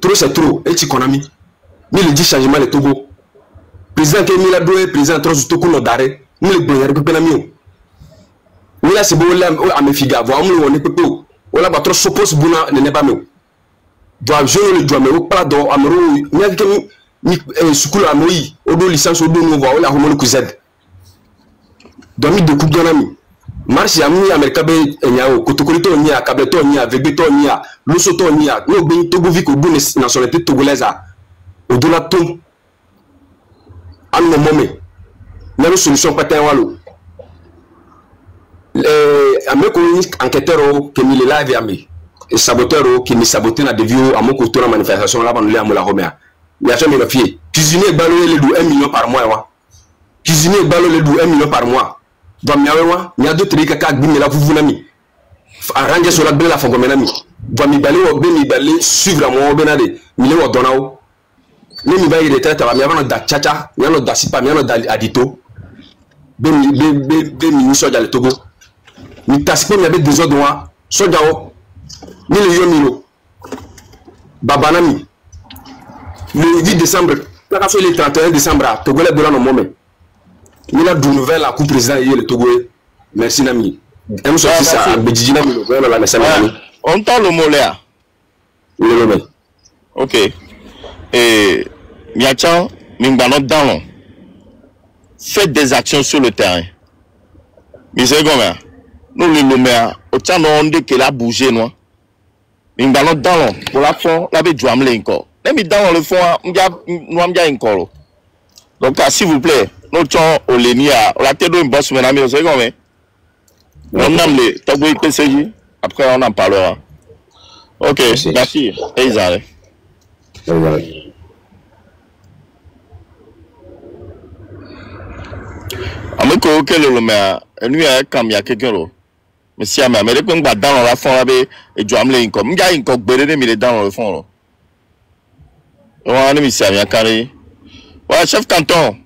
Trop c'est trop. Et tu connais mi. Mi le dit changement le Togo. Président qui est mis là doué, président trop du Togo d'arrêt. Mi le bon y'a que mi. Mi là c'est bon là à me figa. Voir on est peu. On a pas trop suppose buna ne n'est pas mieux. Doit jouer le doigt mais au pas dans amero. Mi a que mi sukulu amoi. Odo licence odo nouveau. On a homo le Z. Donc mi de coupe dans ami. Marche ya mi Amerika be enyao kotokolito nya kableto nya vegeto nya losoto nya no be Togo vi ko bune nationalité togolaise odola tom an no momé na solution patin walo ameko ni enquêteur que mi le live ami et saboteur qui mi saboter na devio amoko to na manifestation là ba no le amola homea ya fait me fier cuisiner balo le do 1 million par mois wa cuisiner balo le do 1 million par mois. Va miawewa nya do tri kaka gbimi la vuvu nami arrange sur la belle la fongo menami va mi balé o be mi balé suivre mo be na de mi le wo donao ni mi ba yi retraite va mi avano da chacha mi ano da sipa mi ano da adito be mi soja le Togo mi tasiko mi abe désordre wa soja o ni le yo miro baba nami le 8 décembre la fait le 31 décembre Togo le dola no moment. Il a de nouvelles à coup président et le Togo. Merci Nami. On entend le mot là. Ok. Et Miachan, Mingbanot dans faites des actions sur le terrain. Mais c'est comment? Nous le nommons. Au temps on dit qu'il a bougé non. Mingbanot dans pour la fond, la bête doit me encore. Mais dans le fond, nous encore. Donc s'il vous plaît. Nous sommes au Lénia, on a été dans boss, mais on sait comment. On a les Togo PCJ, après on en parlera. Ok, merci. Et ils arrivent. Ameko, quel est le maire? Et lui, il y a quelqu'un là. Mais si, mais les gens dans la fond, et tu as mis comme. Il y a une coque bérée, mais il est dans le fond. On a mis ça, il y a carré. Ouais, chef canton.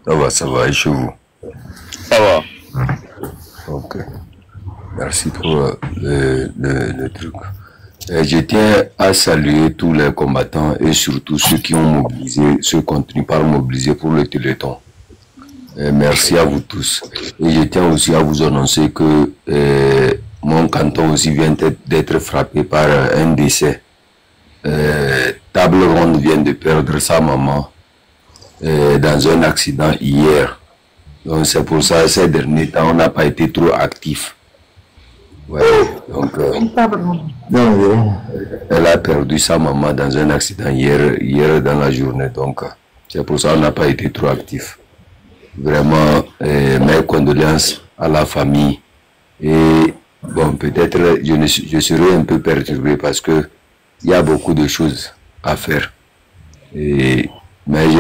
Ça va, et chez vous? Ça va. Ok. Merci pour le truc. Je tiens à saluer tous les combattants et surtout ceux qui ont mobilisé, ceux qui continuent par mobiliser pour le Téléthon. Merci à vous tous. Et je tiens aussi à vous annoncer que mon canton aussi vient d'être frappé par un décès. Table Ronde vient de perdre sa maman. Dans un accident hier. Donc c'est pour ça ces derniers temps on n'a pas été trop actifs. Ouais, donc elle a perdu sa maman dans un accident hier dans la journée. Donc c'est pour ça on n'a pas été trop actifs. Vraiment mes condoléances à la famille. Et bon, peut-être je serai un peu perturbé parce que il y a beaucoup de choses à faire. Mais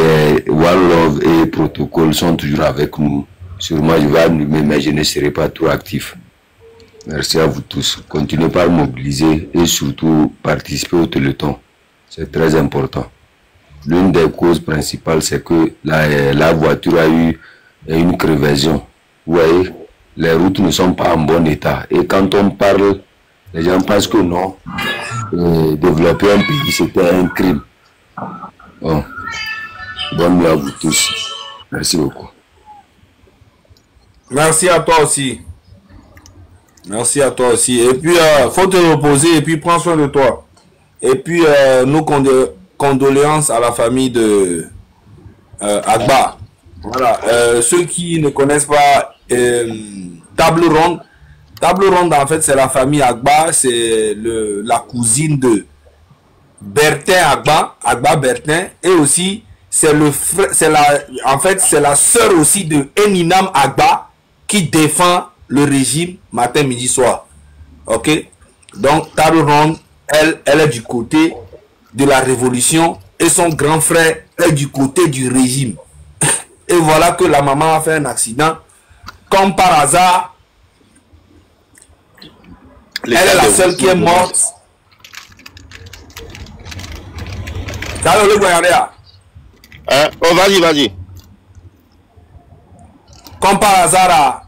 One Love et Protocole sont toujours avec nous. Sûrement, je vais animer, mais je ne serai pas trop actif. Merci à vous tous. Continuez par mobiliser et surtout participer au Téléthon. C'est très important. L'une des causes principales, c'est que la voiture a eu une crevaison. Vous voyez, les routes ne sont pas en bon état. Et quand on parle, les gens pensent que non, développer un pays, c'était un crime. Bon. Bonne nuit à vous tous. Merci beaucoup. Merci à toi aussi. Merci à toi aussi. Et puis, faut te reposer et puis prends soin de toi. Et puis, nos condoléances à la famille de Agba. Voilà. Ceux qui ne connaissent pas Table Ronde. Table Ronde, en fait, c'est la famille Agba. C'est la cousine de Bertin Agba. Agba Bertin. Et aussi, c'est le frère, en fait, c'est la sœur aussi de Eninam Agba qui défend le régime matin, midi, soir. Ok? Donc, Table Ronde, elle est du côté de la révolution et son grand frère est du côté du régime. Et voilà que la maman a fait un accident. Comme par hasard, elle est la seule qui est morte. Ça le regarder là. Oh, vas-y. Comme par hasard,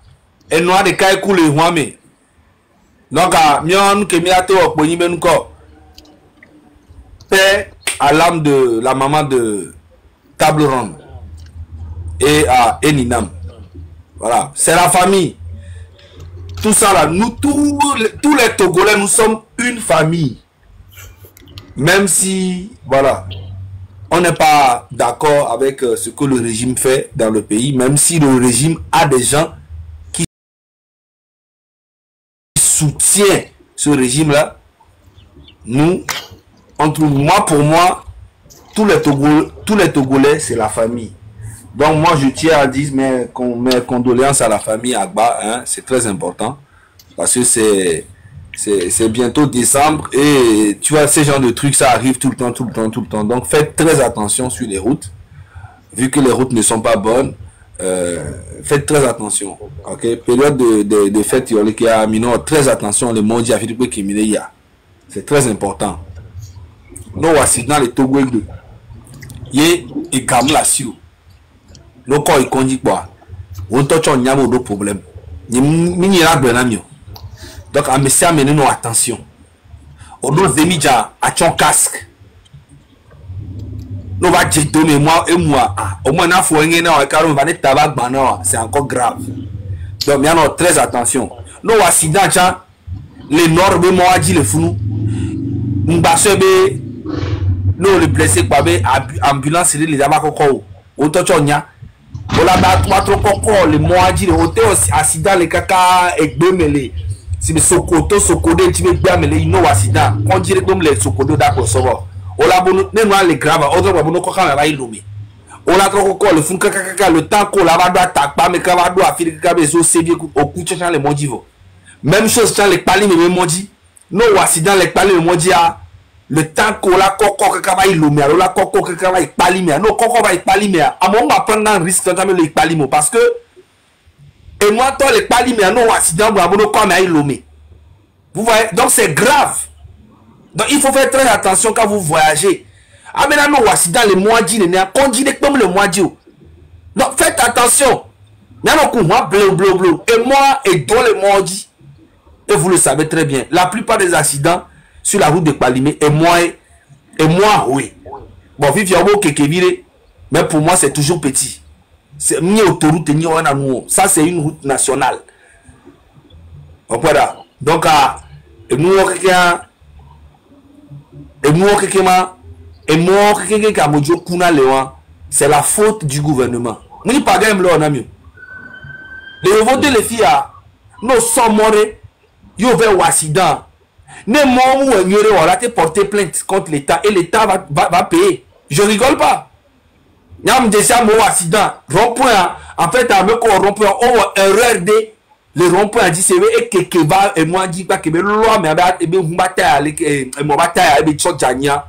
elle noie de caille coule et huame. Donc, mion que mi a to oponi menuko. paix à l'âme de la maman de Table Ronde et à Eninam. Voilà, c'est la famille. Tout ça là, nous tous les Togolais, nous sommes une famille. Même si, voilà, on n'est pas d'accord avec ce que le régime fait dans le pays, même si le régime a des gens qui soutiennent ce régime-là, nous, pour moi, tous les Togolais, c'est la famille. Donc moi, je tiens à dire mes condoléances à la famille Agba, hein, c'est très important, parce que c'est bientôt décembre et tu vois, ces genres de trucs, ça arrive tout le temps. Donc faites très attention sur les routes, vu que les routes ne sont pas bonnes, faites très attention. Ok, période de fête, il y a très attention, le monde c'est très important. Nous voici dans les Togo et comme la sio. Nous quand il conduit quoi, on touche on y a de problème. Ni là benamio. Donc à monsieur amener nos attention. On doit déjà à ton casque. Nous va dire donner moi et moi. Au moins na faut rien na car on va net tabac bana, c'est encore grave. Donc bien très attention. Nous accident les normes de moi dit le fou. Mbasebe nous le blessé par ambulance les abakoko. On touche on y a. On a battu trop encore les mois dit le hôtel accident les caca et deux mêlés. Si le sokoto sokode tu veux bien mêler no accident. On dirait comme les sokodo d'accord ça va. On a bon même les grave autre va bon ko quand va illumer. On a trop encore le fun caca le temps qu'on la va doit attaque pas mais quand va doit faire que beso c'est au coup cherchant les mondivo. Même chose dans les pali mais mondi. No accident les pali le mondi a le temps qu'on la coco que va illumer alors la coco que va pali mais no coco va pali mais à mon va prendre un risque quand le pali parce que et moi toi les pali mais non accident bon comme à illumer. Vous voyez donc c'est grave. Donc il faut faire très attention quand vous voyagez. Ah mais là non accident les mois-di les conduit comme le mois-di. Donc faites attention. Nano coup moi bleu et moi et dans le mois-di. Et vous le savez très bien. La plupart des accidents sur la route de Palimé et moi oui. Bon vivre au Kekevire mais pour moi c'est toujours petit. C'est ni autoroute ni on a nous. Ça c'est une route nationale. Voilà. Donc c'est la faute du gouvernement. Ni pas game là on a mieux. Les voter les filles nous sommes morts. Yo vers accident. Ne moi ou ignorer on a été porter plainte contre l'État et l'État va payer. Je rigole pas. Nyam déjà mon accident rond-point en fait à me rond-point erreur de le rond-point a dit c'est et que va et moi dit pas que le loi mais et bien bataille et mon bataille et choc jania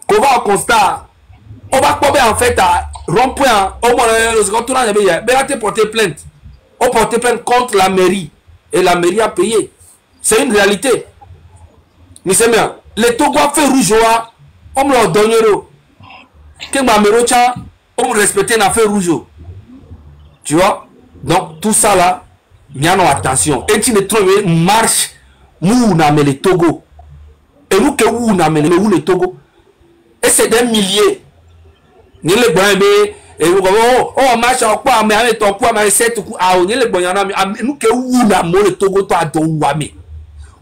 qu'on va au constat on va tomber en fait à rond-point au moins le second tour on a porter plainte on porter plainte contre la mairie et la mairie a payé. C'est une réalité. Mais c'est bien les Togo fait rouge on me le donne que ma mérocha on respecter na fait rouge. Tu vois? Donc tout ça là bien attention. Et tu ne trouves marche mou na me le Togo. Et nous que où na me le Togo. Et c'est des milliers. Ni le bon et oh marche en quoi mais avec ton quoi mais c'est tout ah ni le bon yana nous que où na me le Togo to adon wame.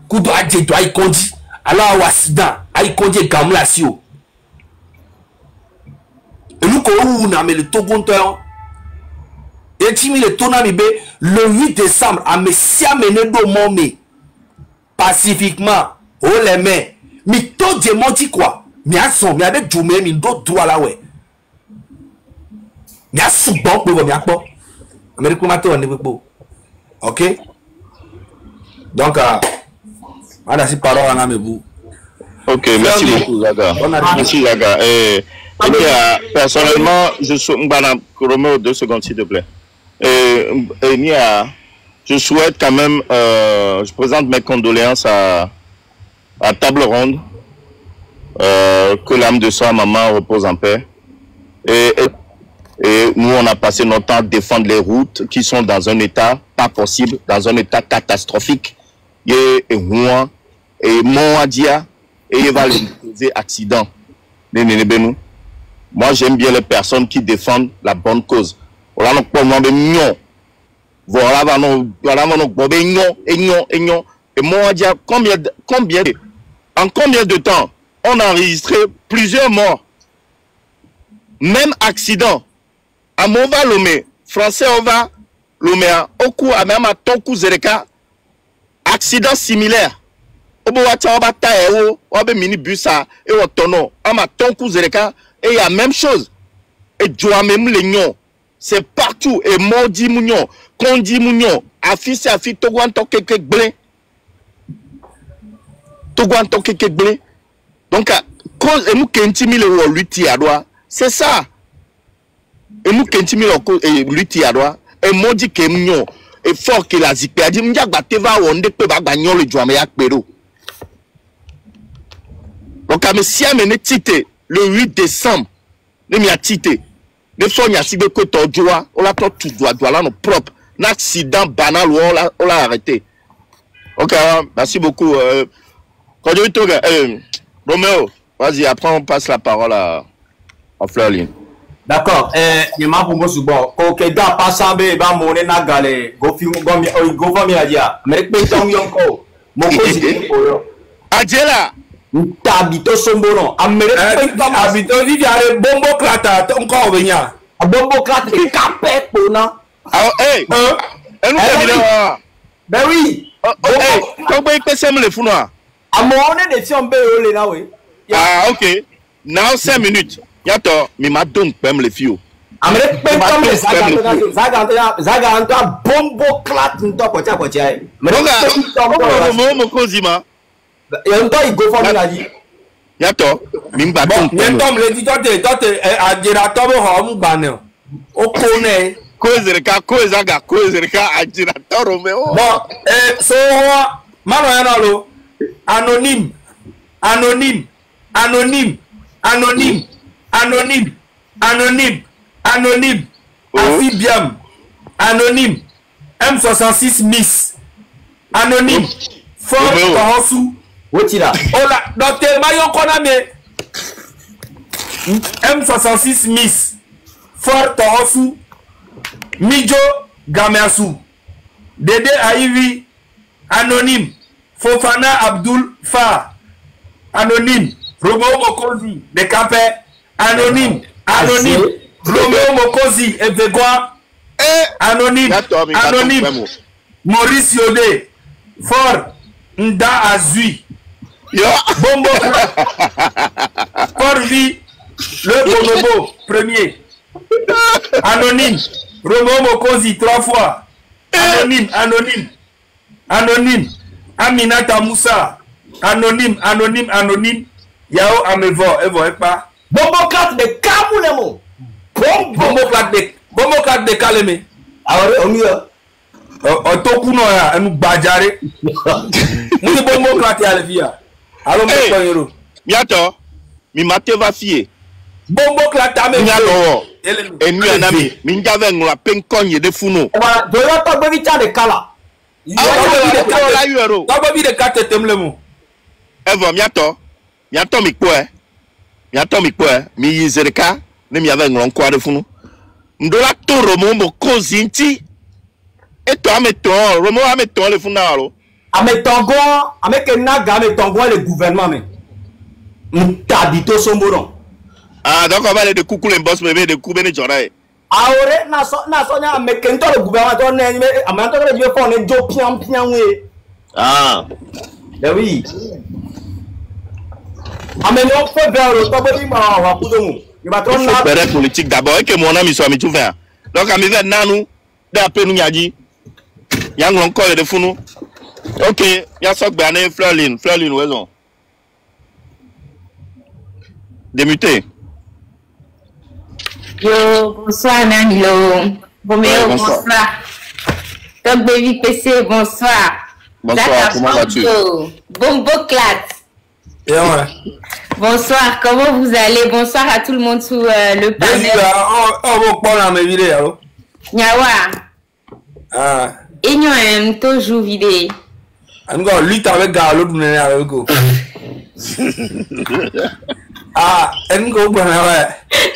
Kudo adje to ai kondi. Alors accident ai kondi gamla sio. Et nous que où na me le Togo to et tu le tonami be le 8 décembre à Messia Menedo Momé pacifiquement oh les mains mais tout démenti quoi mais à son mais avec du même d'autres droits là ouais mais à souvent pour vous bien quoi Amérique matin on est beau ok donc on a ces paroles en amébou. Ok, merci beaucoup Zaga. Merci Zaga. Et personnellement je suis Romeo 2 secondes s'il te plaît. Je souhaite quand même, je présente mes condoléances à Table Ronde, que l'âme de sa maman repose en paix. Et nous, on a passé notre temps à défendre les routes qui sont dans un état pas possible, dans un état catastrophique. Et moi, et il va les causer accident. Moi, j'aime bien les personnes qui défendent la bonne cause. Voilà, donc, pour moi, voilà, et moi, on dit en combien de temps on a enregistré plusieurs morts, même accident. À Mova Lomé, français Ova Lomé, au coup, à même à Tonkou Zereka, accident similaire. Obo Wata Oba Taeo, Obe Minibusa, et Otono, Ama Tonkou Zereka, et il y a la même chose. Et Joa même les nions, c'est partout. Et Modi Mounion, Kondi Mounion, Afisi Afi, Togwan Tokeke Blé. Togwan Tokeke Blé. Donc, cause, et nous Kentimi le lutti à droit, c'est ça. Et nous Kentimi le lutti à droit, et Modi Kemignon, et fort que la zikpe a dit, Mdia Bateva, on ne peut pas gagner le Djouameyak Péro. Donc, à si amené tité, le 8 décembre, nous m'y a tité. Les fois, il y a si de côté de joie, on l'a tout droit, là, nos propres. Un accident banal, on l'a arrêté. Ok, merci beaucoup. Quand je dis Roméo, vas-y, après on passe la parole à Fleurline. D'accord. Je m'en pour moi, bon. Ok, dans passant, bah, mon na galé, go famille à dia. Mais que ton yonko, mon cousin, Adjela. T'habites sombono. Habito dit il y a le bombo clata encore venir. A bombo clata et capet pour na. Ah hey. Elle nous a ben oui. Hey, quand vous passez le fou noir. À mon nez de fion béolé là oui. Ah ok. Now 5 minutes. Yato, mi ma donc même les filles. Amere pe comme les zaga bombo clat ndo kocha kocha. Mais donc mo kozima. Et on doit y go for me là dit. Yato, mi ba donc. Yentom le dit toi a dira tobo ho mu ba ne. O kone Kozereka ajira Romeo. Bon, so mano yana lo anonyme. Amphibium. Anonyme. M66 Miss. Anonyme. Fort Tohosu. Wotila. Ola, docteur Mayon Koname. M66 Miss. Fort Tohosu. Mijo Gameasu. Dede Aivi. Anonyme. Fofana Abdul Fa. Anonyme. Romeo Mokozi. De Capé. Anonyme. Romeo Mokozi. Evegwa. Anonyme. Maurice Yode. Fort Nda Azui. Bombo. Fort Vi. Le Bonobo. Premier. Anonyme. Romeo Mokozi 3 fois. Anonyme. Aminata Moussa. Anonyme. Yao Amevo. Evo Epa. Bombo clat de Kamoulemo. Bombo clat de Kaleme. Alors, on y a. Otokuno ya, enu Bajare. Mouti bombo clat ya le via. Alors, me Miato, mi mate va fier. Bombo clat ame. Miato. Et nous en ami, Mingave nous la pencogne de Founo. Voilà, de l'autre bébita de Kala. T'as vu de 4 temlemo. Evo, miato mi quoi? Mi zereka, ne mi avait un quoi de Founo. Ndola to Romo mo kozinti. Et toi, mettons, Romo a mettons le Founalo. Ametongo, amekenaga, ametongo le gouvernement, mais. M'tabito somboron. Ah, donc on va aller de coucou les boss, mais de couper les journées. Ah, ouais, na sonya, mais quand le gouvernement, mais à maintenant, je vais faire un job pian, oui. Ah. Ben oui. Ah, mais non, faut faire le top de ma poudre. Il va tourner la politique d'abord, et que mon ami soit mis tout faire. Donc, à mes vers Nanou, d'après nous, il a dit, il y a encore de fou, nous. Ok, il y a ça que Fleurline, raison. Démuté. Yo, bonsoir Nanilo. Roméo, bonsoir. Top Baby PC, bonsoir. Bonsoir, comment vas-tu? Bombo Clat. Et ouais. Bonsoir, comment vous allez? Bonsoir à tout le monde sous le panel. On va prendre mes vidéos. Nyawa. Ah. Et nous aimons toujours vidéo. On va lutter avec Galo, avec vous. Ah, elle go ouais.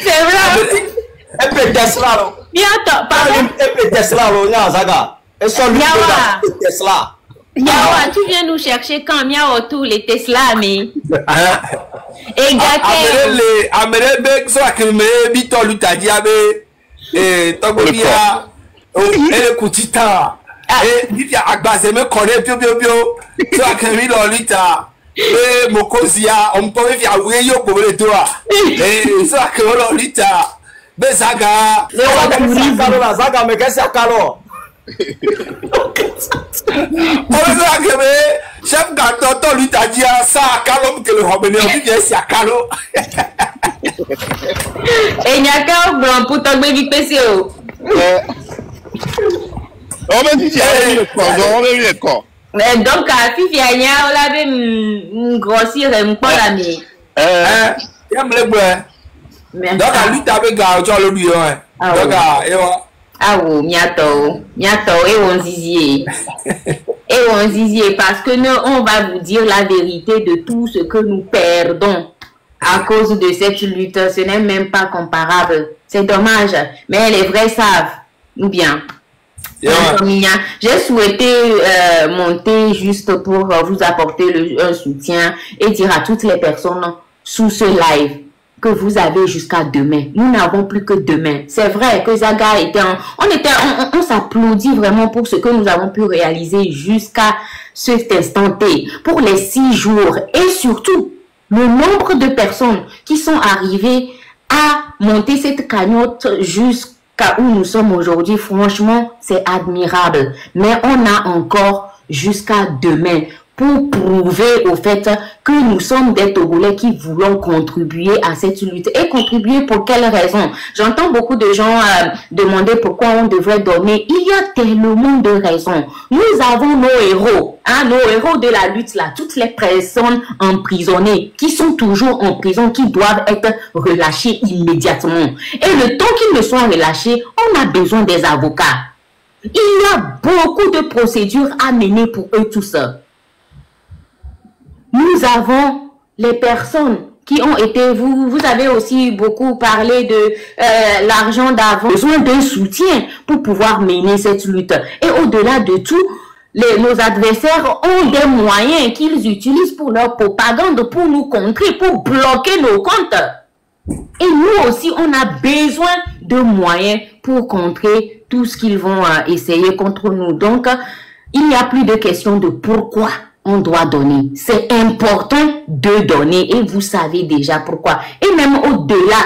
C'est vrai. Et puis Tesla là. Bientôt, pardon. Et puis Tesla là, nya zaga. Et son lui Tesla. Miawa, tu viens nous chercher quand Miawa tous les Tesla mais. Et gâté. Amere be so akeme bi to lutaji abe. Togobia. Elle kutita. Dit agbaze me kore pio. So akeme lo lita. Mokozia, on peut faire away yo pour le toit. Ça que l'on dit, Besaga, Zaga, mais qu'est-ce que alors? Chef Gato, lui t'a dit ça, Calom, que le Robin est à Calo. Et il n'y a qu'un blanc pour tomber vite PC. On m'a dit, on m'a dit quoi? Donc, Fifi Anya, on l'avait grossir un peu la nuit. Donc, lui, t'avais gardé le lion. Ah oui, miato, et on zizier. Et on zizier, parce que nous, on va vous dire la vérité de tout ce que nous perdons à cause de cette lutte. Ce n'est même pas comparable. C'est dommage. Mais les vrais savent. Ou bien. J'ai souhaité monter juste pour vous apporter un soutien et dire à toutes les personnes sous ce live que vous avez jusqu'à demain. Nous n'avons plus que demain. C'est vrai que Zaga était on s'applaudit vraiment pour ce que nous avons pu réaliser jusqu'à cet instant T, pour les 6 jours et surtout le nombre de personnes qui sont arrivées à monter cette cagnotte jusqu'à où nous sommes aujourd'hui. Franchement, c'est admirable. Mais on a encore jusqu'à demain pour prouver au fait que nous sommes des Togolais qui voulons contribuer à cette lutte. Et contribuer pour quelle raison? J'entends beaucoup de gens demander pourquoi on devrait donner. Il y a tellement de raisons. Nous avons nos héros, nos héros de la lutte là, toutes les personnes emprisonnées qui sont toujours en prison, qui doivent être relâchées immédiatement. Et le temps qu'ils ne soient relâchés, on a besoin des avocats. Il y a beaucoup de procédures à mener pour eux tous. Nous avons les personnes qui ont été, vous avez aussi beaucoup parlé de l'argent d'avant, besoin d'un soutien pour pouvoir mener cette lutte. Et au-delà de tout, nos adversaires ont des moyens qu'ils utilisent pour leur propagande, pour nous contrer, pour bloquer nos comptes. Et nous aussi, on a besoin de moyens pour contrer tout ce qu'ils vont essayer contre nous. Donc, il n'y a plus de question de pourquoi on doit donner. C'est important de donner et vous savez déjà pourquoi. Et même au-delà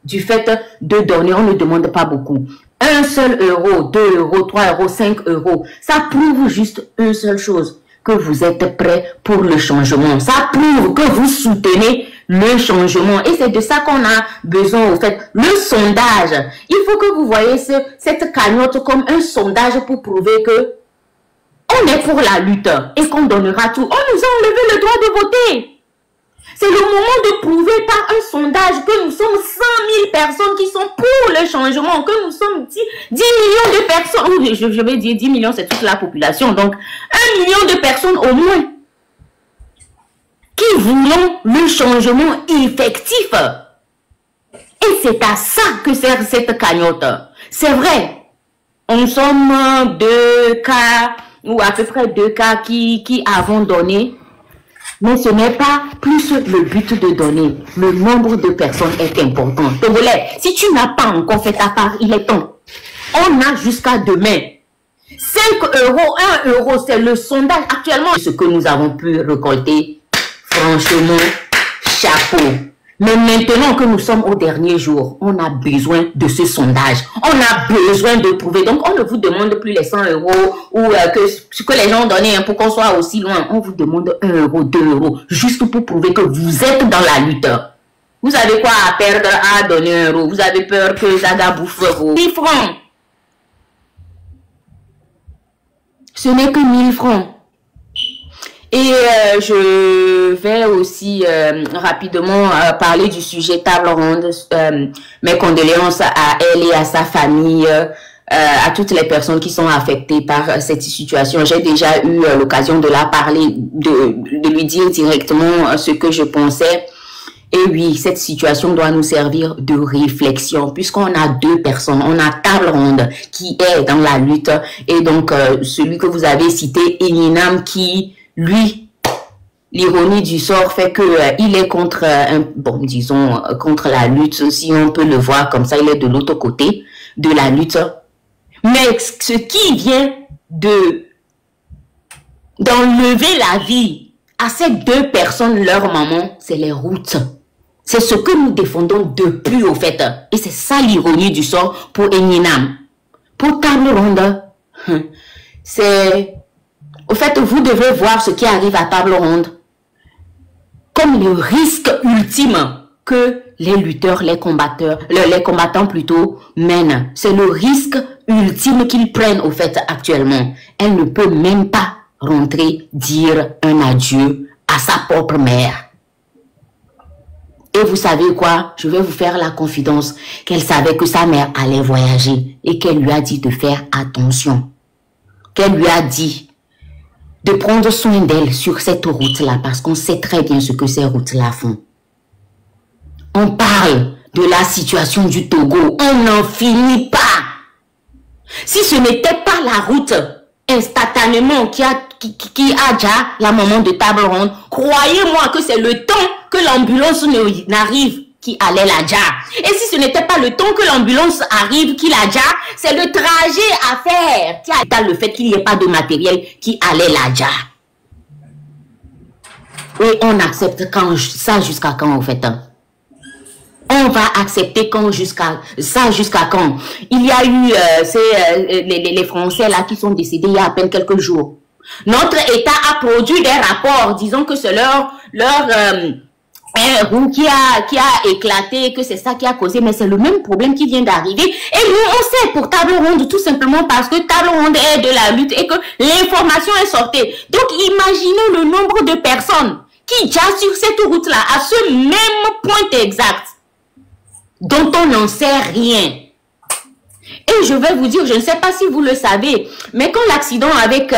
du fait de donner, on ne demande pas beaucoup. 1 seul euro, 2 euros, 3 euros, 5 euros, ça prouve juste une seule chose, que vous êtes prêts pour le changement. Ça prouve que vous soutenez le changement. Et c'est de ça qu'on a besoin au fait. Le sondage, il faut que vous voyez cette cagnotte comme un sondage pour prouver que on est pour la lutte et qu'on donnera tout. On nous a enlevé le droit de voter. C'est le moment de prouver par un sondage que nous sommes 100 000 personnes qui sont pour le changement, que nous sommes 10 millions de personnes. Je vais dire 10 millions, c'est toute la population. Donc, 1 million de personnes au moins qui voulons le changement effectif. Et c'est à ça que sert cette cagnotte. C'est vrai, nous sommes 2 cas, ou à peu près 2 cas qui avons donné, mais ce n'est pas plus le but de donner. Le nombre de personnes est important. Togolais, si tu n'as pas encore fait ta part, il est temps. On a jusqu'à demain. 5 euros, 1 euro, c'est le sondage actuellement. Ce que nous avons pu récolter, franchement, chapeau. Mais maintenant que nous sommes au dernier jour, on a besoin de ce sondage. On a besoin de prouver. Donc, on ne vous demande plus les 100 euros ou ce que les gens ont donné pour qu'on soit aussi loin. On vous demande 1 euro, 2 euros, juste pour prouver que vous êtes dans la lutte. Vous avez quoi à perdre à donner 1 euro? Vous avez peur que Zaga bouffe vos 1000 francs. Ce n'est que 1000 francs. Et je vais aussi rapidement parler du sujet table ronde. Mes condoléances à elle et à sa famille, à toutes les personnes qui sont affectées par cette situation. J'ai déjà eu l'occasion de la parler, de lui dire directement ce que je pensais. Et oui, cette situation doit nous servir de réflexion puisqu'on a deux personnes. On a Table Ronde qui est dans la lutte et donc celui que vous avez cité, Eninam, qui, lui, l'ironie du sort fait que il est contre, disons, contre la lutte, si on peut le voir comme ça, il est de l'autre côté de la lutte. Mais ce qui vient d'enlever la vie à ces deux personnes, leur maman, c'est les routes. C'est ce que nous défendons depuis, au fait. Et c'est ça l'ironie du sort pour Eninam. Pour Table Ronde, c'est... Au fait, vous devez voir ce qui arrive à Table Ronde comme le risque ultime que les lutteurs, les combattants plutôt, mènent. C'est le risque ultime qu'ils prennent, au fait, actuellement. Elle ne peut même pas rentrer dire un adieu à sa propre mère. Et vous savez quoi? Je vais vous faire la confidence qu'elle savait que sa mère allait voyager et qu'elle lui a dit de faire attention. Qu'elle lui a dit de prendre soin d'elle sur cette route-là parce qu'on sait très bien ce que ces routes-là font. On parle de la situation du Togo. On n'en finit pas. Si ce n'était pas la route instantanément qui a déjà la maman de Table Ronde, croyez-moi que c'est le temps que l'ambulance n'arrive qui allait la déjà. Et si ce n'était pas le temps que l'ambulance arrive qui la déjà, c'est le trajet à faire qui a le fait qu'il n'y ait pas de matériel qui allait la déjà. Et on accepte ça jusqu'à quand, en fait? On va accepter jusqu'à quand? Il y a eu les Français là qui sont décédés il y a à peine quelques jours. Notre État a produit des rapports disant que c'est leur roue qui a éclaté, que c'est ça qui a causé, mais c'est le même problème qui vient d'arriver. Et nous, on sait pour Table Ronde, tout simplement parce que Table Ronde est de la lutte et que l'information est sortie. Donc, imaginez le nombre de personnes qui, déjà sur cette route-là, à ce même point exact, dont on n'en sait rien. Et je vais vous dire, je ne sais pas si vous le savez, mais quand l'accident avec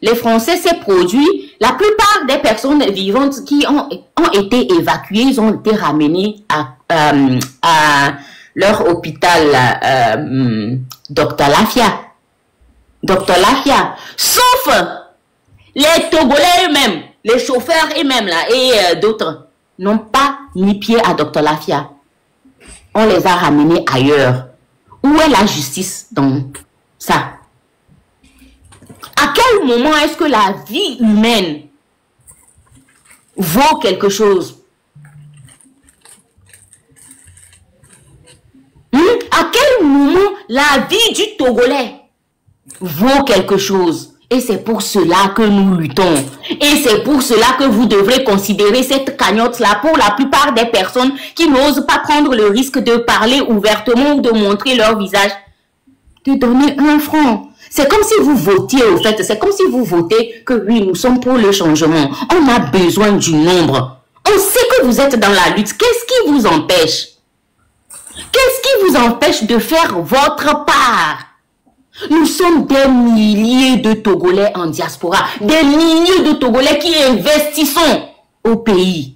les Français s'est produit, la plupart des personnes vivantes qui ont été évacuées, ils ont été ramenées à leur hôpital Dr Lafia. Dr Lafia. Sauf les Togolais eux-mêmes, les chauffeurs eux-mêmes là, et d'autres n'ont pas mis pied à Dr Lafia. On les a ramenés ailleurs. Où est la justice dans ça? À quel moment est-ce que la vie humaine vaut quelque chose? À quel moment la vie du Togolais vaut quelque chose? Et c'est pour cela que nous luttons. Et c'est pour cela que vous devrez considérer cette cagnotte-là pour la plupart des personnes qui n'osent pas prendre le risque de parler ouvertement ou de montrer leur visage. De donner 1 franc. C'est comme si vous votiez, au fait. C'est comme si vous votez que oui, nous sommes pour le changement. On a besoin du nombre. On sait que vous êtes dans la lutte. Qu'est-ce qui vous empêche? Qu'est-ce qui vous empêche de faire votre part? Nous sommes des milliers de Togolais en diaspora, des milliers de Togolais qui investissons au pays.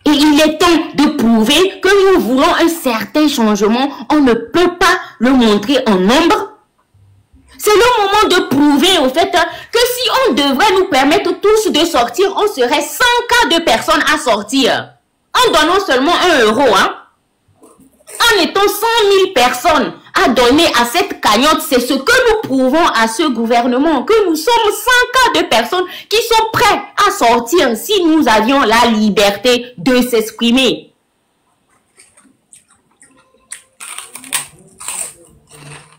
Et il est temps de prouver que nous voulons un certain changement. On ne peut pas le montrer en nombre. C'est le moment de prouver au fait que si on devrait nous permettre tous de sortir, on serait 100 cas de personnes à sortir. En donnant seulement 1 euro, hein. En étant 100 000 personnes à donner à cette cagnotte, c'est ce que nous prouvons à ce gouvernement, que nous sommes 100 cas de personnes qui sont prêts à sortir si nous avions la liberté de s'exprimer.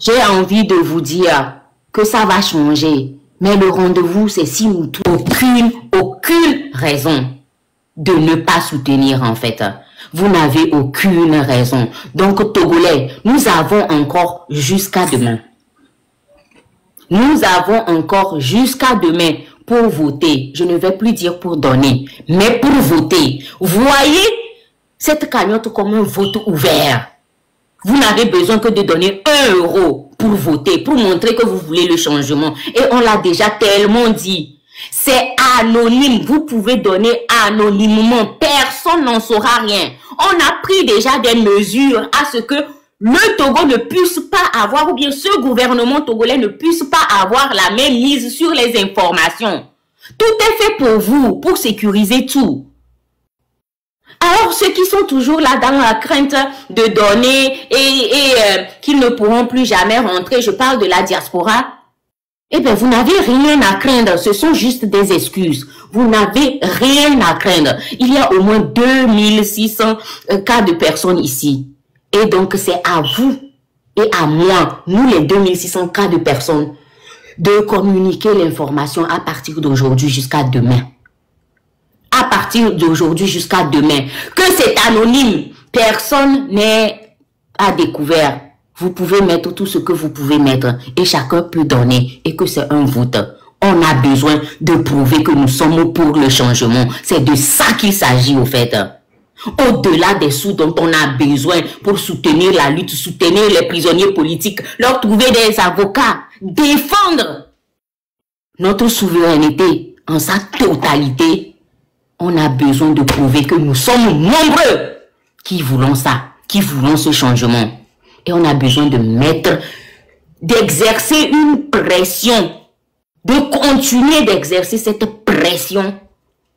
J'ai envie de vous dire que ça va changer, mais le rendez-vous, c'est si nous trouvons aucune raison de ne pas soutenir en fait. Vous n'avez aucune raison. Donc, Togolais, nous avons encore jusqu'à demain. Nous avons encore jusqu'à demain pour voter. Je ne vais plus dire pour donner, mais pour voter. Voyez cette cagnotte comme un vote ouvert. Vous n'avez besoin que de donner 1 euro pour voter, pour montrer que vous voulez le changement. Et on l'a déjà tellement dit. C'est anonyme. Vous pouvez donner anonymement. Personne personne n'en saura rien. On a pris déjà des mesures à ce que le Togo ne puisse pas avoir, ou bien ce gouvernement togolais ne puisse pas avoir la même mise sur les informations. Tout est fait pour vous, pour sécuriser tout. Alors, ceux qui sont toujours là dans la crainte de donner et qu'ils ne pourront plus jamais rentrer, je parle de la diaspora, eh bien, vous n'avez rien à craindre. Ce sont juste des excuses. Vous n'avez rien à craindre. Il y a au moins 2600 cas de personnes ici. Et donc, c'est à vous et à moi, nous les 2600 cas de personnes, de communiquer l'information à partir d'aujourd'hui jusqu'à demain. À partir d'aujourd'hui jusqu'à demain. Que c'est anonyme, personne n'est à découvert. Vous pouvez mettre tout ce que vous pouvez mettre et chacun peut donner et que c'est un vote. On a besoin de prouver que nous sommes pour le changement. C'est de ça qu'il s'agit au fait. Au-delà des sous dont on a besoin pour soutenir la lutte, soutenir les prisonniers politiques, leur trouver des avocats, défendre notre souveraineté en sa totalité, on a besoin de prouver que nous sommes nombreux qui voulons ça, qui voulons ce changement. Et on a besoin de d'exercer une pression, de continuer d'exercer cette pression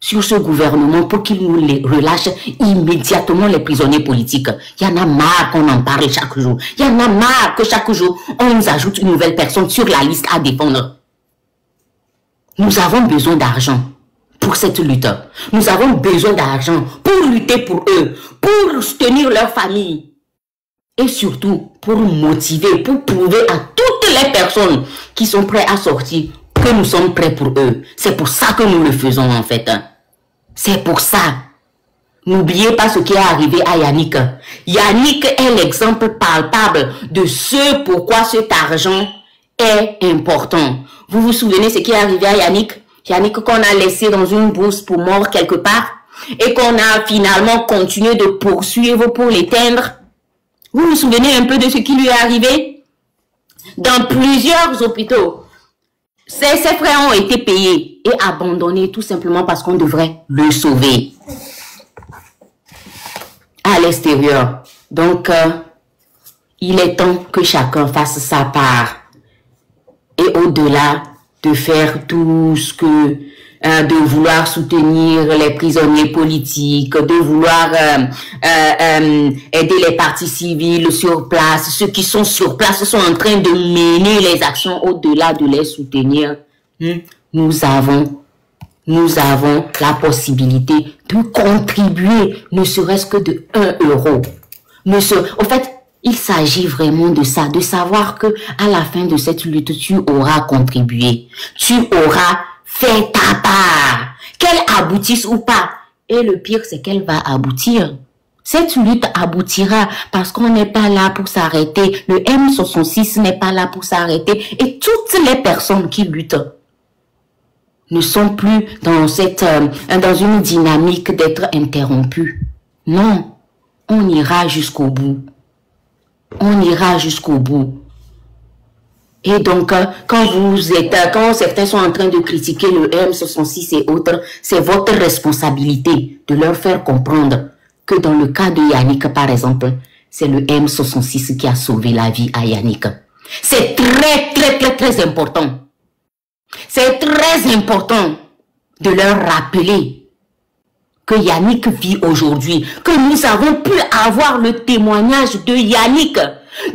sur ce gouvernement pour qu'il nous relâche immédiatement les prisonniers politiques. Il y en a marre qu'on en parle chaque jour. Il y en a marre que chaque jour, on nous ajoute une nouvelle personne sur la liste à défendre. Nous avons besoin d'argent pour cette lutte. Nous avons besoin d'argent pour lutter pour eux, pour soutenir leur famille. Et surtout, pour motiver, pour prouver à toutes les personnes qui sont prêtes à sortir que nous sommes prêts pour eux. C'est pour ça que nous le faisons en fait. C'est pour ça. N'oubliez pas ce qui est arrivé à Yannick. Yannick est l'exemple palpable de ce pourquoi cet argent est important. Vous vous souvenez ce qui est arrivé à Yannick? Yannick qu'on a laissé dans une bourse pour mort quelque part et qu'on a finalement continué de poursuivre pour l'éteindre. Vous vous souvenez un peu de ce qui lui est arrivé? Dans plusieurs hôpitaux, ses frères ont été payés et abandonnés tout simplement parce qu'on devrait le sauver à l'extérieur. Donc, il est temps que chacun fasse sa part. Et au-delà de faire tout ce que de vouloir soutenir les prisonniers politiques, de vouloir aider les partis civils sur place. Ceux qui sont sur place sont en train de mener les actions au-delà de les soutenir. Nous avons la possibilité de contribuer, ne serait-ce que de 1 euro. Au fait, il s'agit vraiment de ça, de savoir que à la fin de cette lutte, tu auras contribué. Tu auras fait ta part, qu'elle aboutisse ou pas. Et le pire, c'est qu'elle va aboutir. Cette lutte aboutira parce qu'on n'est pas là pour s'arrêter. Le M66 n'est pas là pour s'arrêter. Et toutes les personnes qui luttent ne sont plus dans une dynamique d'être interrompues. Non, on ira jusqu'au bout. On ira jusqu'au bout. Et donc, quand certains sont en train de critiquer le M66 et autres, c'est votre responsabilité de leur faire comprendre que dans le cas de Yannick, par exemple, c'est le M66 qui a sauvé la vie à Yannick. C'est très important. C'est très important de leur rappeler que Yannick vit aujourd'hui, que nous avons pu avoir le témoignage de Yannick,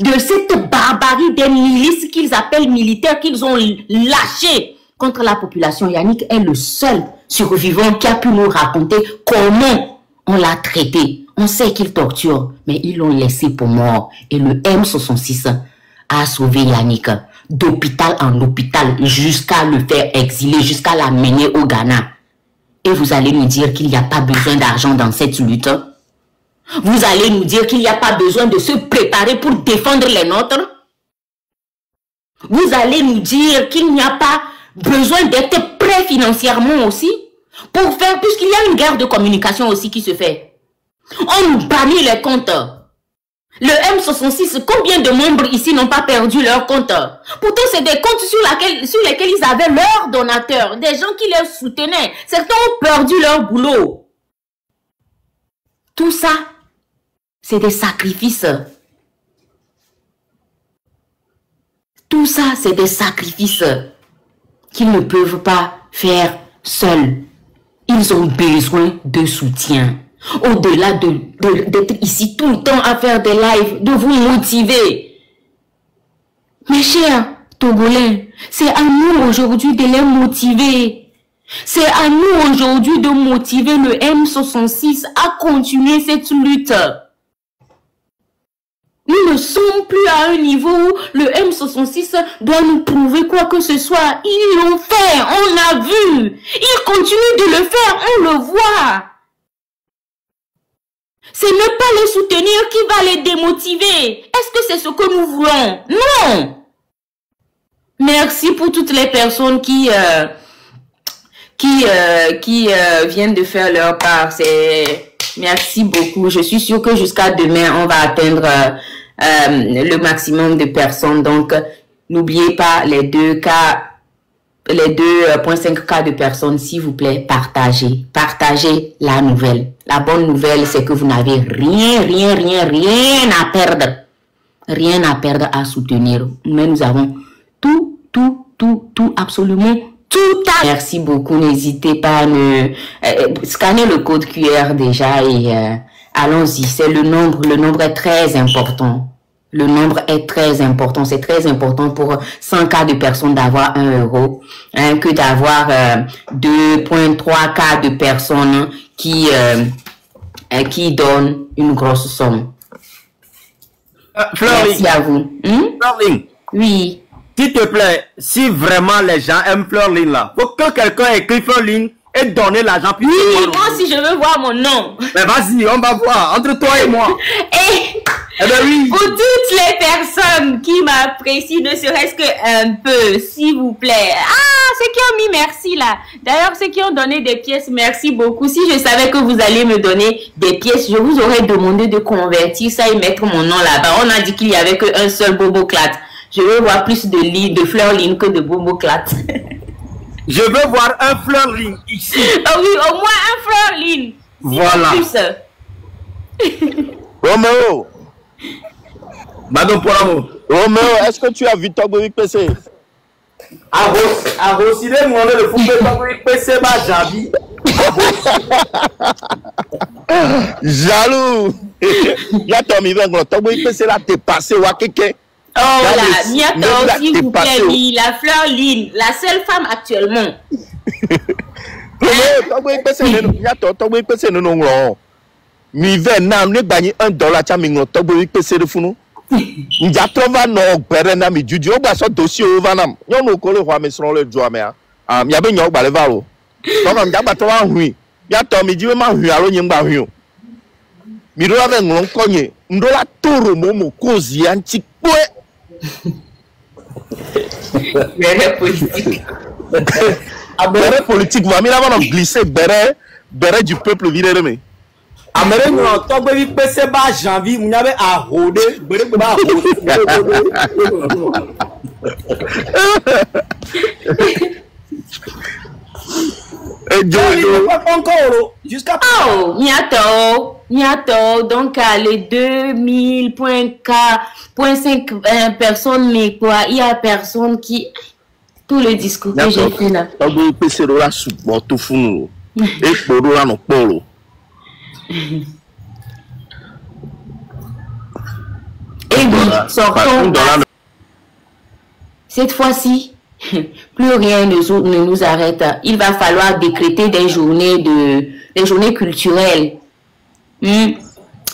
de cette barbarie des milices qu'ils appellent militaires, qu'ils ont lâchées contre la population. Yannick est le seul survivant qui a pu nous raconter comment on l'a traité. On sait qu'il torture, mais ils l'ont laissé pour mort. Et le M66 a sauvé Yannick d'hôpital en hôpital jusqu'à le faire exiler, jusqu'à l'amener au Ghana. Et vous allez nous dire qu'il n'y a pas besoin d'argent dans cette lutte? Vous allez nous dire qu'il n'y a pas besoin de se préparer pour défendre les nôtres? Vous allez nous dire qu'il n'y a pas besoin d'être prêt financièrement aussi pour faire, puisqu'il y a une guerre de communication aussi qui se fait. On nous bannit les comptes. Le M66, combien de membres ici n'ont pas perdu leur compte? Pourtant, c'est des comptes sur lesquels ils avaient leurs donateurs, des gens qui les soutenaient. Certains ont perdu leur boulot. Tout ça, c'est des sacrifices. Tout ça, c'est des sacrifices qu'ils ne peuvent pas faire seuls. Ils ont besoin de soutien. Au-delà d'être ici tout le temps à faire des lives, de vous motiver. Mes chers Togolais, c'est à nous aujourd'hui de les motiver. C'est à nous aujourd'hui de motiver le M66 à continuer cette lutte. Nous ne sommes plus à un niveau où le M66 doit nous prouver quoi que ce soit. Ils l'ont fait, on a vu. Ils continuent de le faire, on le voit. C'est ne pas les soutenir qui va les démotiver. Est-ce que c'est ce que nous voulons? Non. Merci pour toutes les personnes qui viennent de faire leur part. Merci beaucoup. Je suis sûre que jusqu'à demain, on va atteindre le maximum de personnes. Donc, n'oubliez pas les 2,5 cas de personnes, s'il vous plaît, partagez. Partagez la nouvelle. La bonne nouvelle, c'est que vous n'avez rien à perdre. Rien à perdre à soutenir. Mais nous avons tout, absolument tout à... Merci beaucoup. N'hésitez pas à scanner le code QR déjà et allons-y. C'est le nombre. Le nombre est très important. Le nombre est très important. C'est très important pour 100 cas de personnes d'avoir 1 euro, hein, que d'avoir 2,3 cas de personnes qui donnent une grosse somme. Merci à vous. Florline. Oui. S'il te plaît, si vraiment les gens aiment Florline là, faut que quelqu'un écrit Florline et donner l'argent. Oui, moi aussi je veux voir mon nom. Mais vas-y, on va voir, entre toi et moi. Et eh ben oui. Pour toutes les personnes qui m'apprécient, ne serait-ce qu'un peu, s'il vous plaît. Ah, ceux qui ont mis merci là. D'ailleurs, ceux qui ont donné des pièces, merci beaucoup. Si je savais que vous alliez me donner des pièces, je vous aurais demandé de convertir ça et mettre mon nom là-bas. On a dit qu'il n'y avait qu'un seul Bobo Clat. Je veux voir plus de Florline que de Bobo Clat. Je veux voir un Florline ici. Oh oui, au moins un Florline. Voilà. Roméo. Madame Poramo. Roméo, est-ce que tu as vu Togo PC? Arrosiré, mon le football Togo PC, ma javi. Jaloux. Y'a Tommy Venglo, Togo PC là, t'es passé, wa keke. Oh là, Miato, s'il vous plaît, oui, la Florline, la seule femme actuellement. Togo PC, Miato, Togo PC, non, non. Mi ve nam ne gagné $1 cha mi ngoto bo pese de funu nja trova no gbere na mi juju o gba so dossier over nam nyo no ko le hwa me sron le jo me a mi abe nyo gba le va o to kam ja gba to wa hui ya to mi jiwe ma hui aro nyi gba hui o mi ro ave nglon konye ndo la toro mo kozi anti poe Bere politique. Bere politique va mi la va glisser bere du peuple viré me. Amérique non Togo vi pese ba janvier mu nyabe a hode bere ba hode. Jusqu'à oh, Miato, donc les 2000.5 personnes, mais quoi, il y a personne qui... Tout le discours que j'ai fait là. Togo pese la support tout funu. Et pour la no polo. Et oui, sortons. Cette fois-ci, plus rien ne nous arrête. Il va falloir décréter des journées culturelles. Mais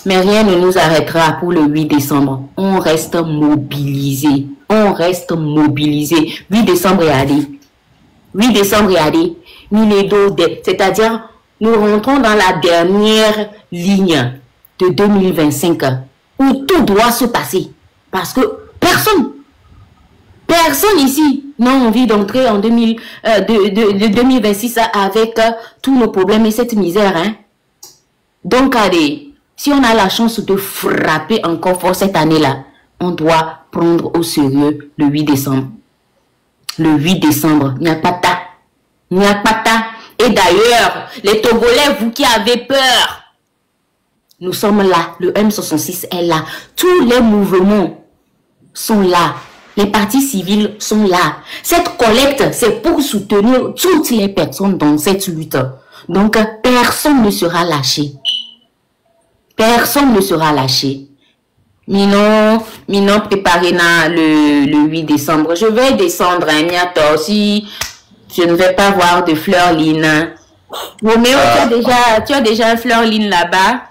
rien ne nous arrêtera pour le 8 décembre. On reste mobilisé. 8 décembre et allé. 8 décembre et allé. C'est-à-dire, nous rentrons dans la dernière ligne de 2025 où tout doit se passer. Parce que personne ici n'a envie d'entrer en 2026 avec tous nos problèmes et cette misère. Hein? Donc, allez, si on a la chance de frapper encore fort cette année-là, on doit prendre au sérieux le 8 décembre. Le 8 décembre, il n'y a pas ta. Et d'ailleurs, les Togolais, vous qui avez peur, Nous sommes là. Le M66 est là. Tous les mouvements sont là. Les partis civils sont là. Cette collecte, c'est pour soutenir toutes les personnes dans cette lutte. Donc, personne ne sera lâché. Personne ne sera lâché. Minon préparé le 8 décembre. Je vais descendre, Niato. Si je ne vais pas voir de Fleurline. Roméo, tu as déjà un Fleurline là-bas?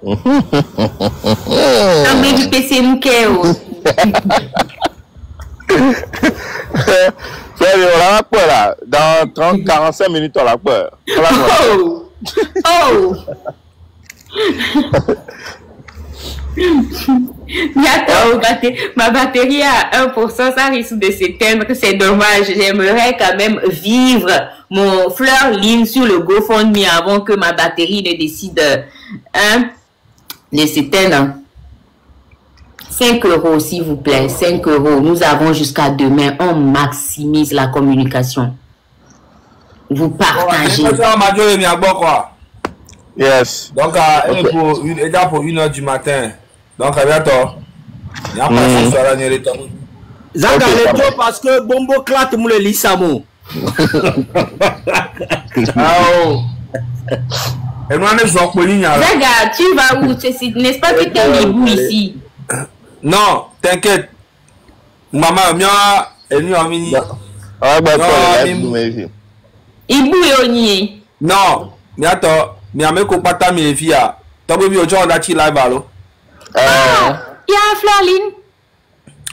Non, mais du PC Moukeo. On a peur là. Dans 30-45 minutes, on a peur. Oh! Ma batterie à 1%, ça risque de s'éteindre, c'est dommage. J'aimerais quand même vivre mon Fleurline sur le GoFundMe avant que ma batterie ne décide de s'éteindre. 5 €, s'il vous plaît, 5 €. Nous avons jusqu'à demain. On maximise la communication. Vous partagez. Yes. Donc, pour 1h du matin. Donc, à bientôt. Il n'y a pas de soirée ni le temps. Zanga, le parce que Bombo clate moule l'issamo. Zaga, tu vas où? N'est-ce pas que tu es Libou ici? Non, t'inquiète. Maman, mia, elle nous a mis. Ibou et Oni. Non, mais attends, mais à mes copains, mes filles, t'as vu au genre d'Achi live alors? Il y a un Fleurline.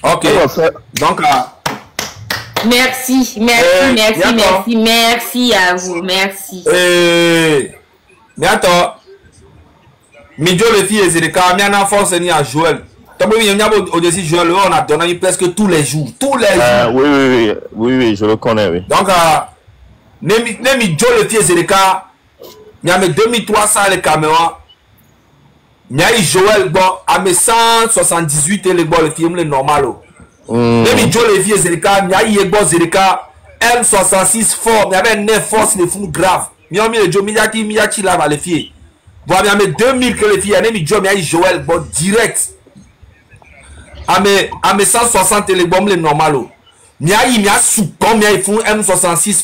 Ok, donc merci à vous, merci. Mais attends, Midjo les filles et Zédeka, mais en force ni à Joël. T'as vu, il y a au-dessus Joël, on a donné presque tous les jours, oui, je le connais, oui. Donc, Midjo les filles et Zédeka, il y a mes 2300 les caméras. Il y a Joël, bon, à mes 178 et les bon, les films, les normaux. Midjo les filles et Zédeka, il y a Yego Zédeka, M66 fort, il y avait 9 forces, les fous graves. Il y a mis Miyati là, les filles. Bon, il y a mes 2000 que les filles, il y a Midjo, il y a Joël, bon, direct. À mes 160 et les bombes, les normaux. Il y a sous comme il y a M66 fort.